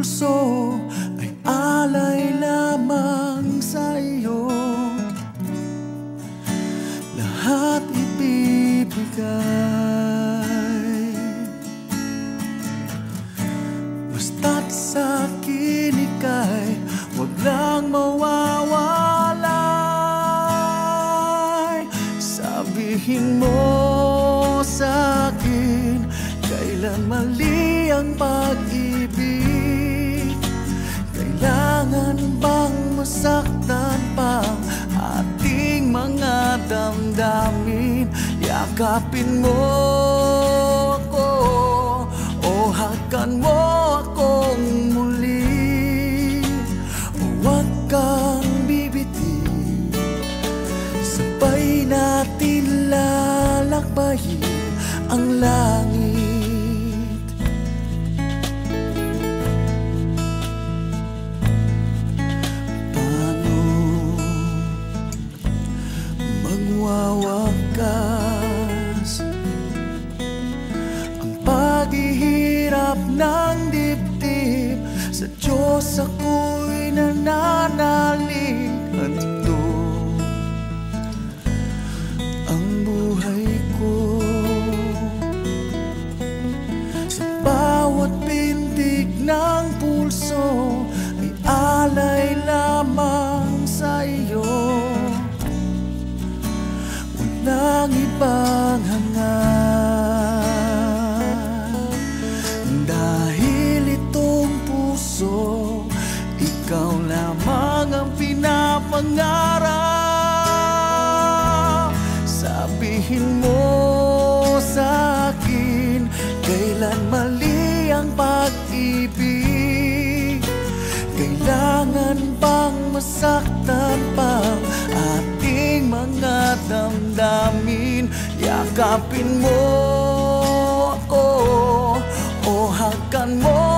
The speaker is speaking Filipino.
puso ay alay lamang sa iyo. Lahat ibibigay, basta't sa'kin ika'y huwag lang mawawalay. Sabihin mo sa'kin, kailan mali ang pag-ibig? Kailangan bang masaktan pa ating mga damdamin? Yakapin mo ako o hakan mo akong muli. Huwag kang bibiti, sabay natin lalakbayin ang langit. Paano magwawakas ang paghihirap ng dibdib? Sa Diyos ako'y nananalig, handog ang buhay ko. Sa bawat pintig ng pulso ay alay lamang sa iyo. Walang ibang hangad, dahil itong puso ikaw lamang ang pinapangarap. Sabihin mo sa'kin, kailan mali ang pag-ibig? Kailangan bang masaktan pa ating mga damdamin? Yakapin mo ako o hakan mo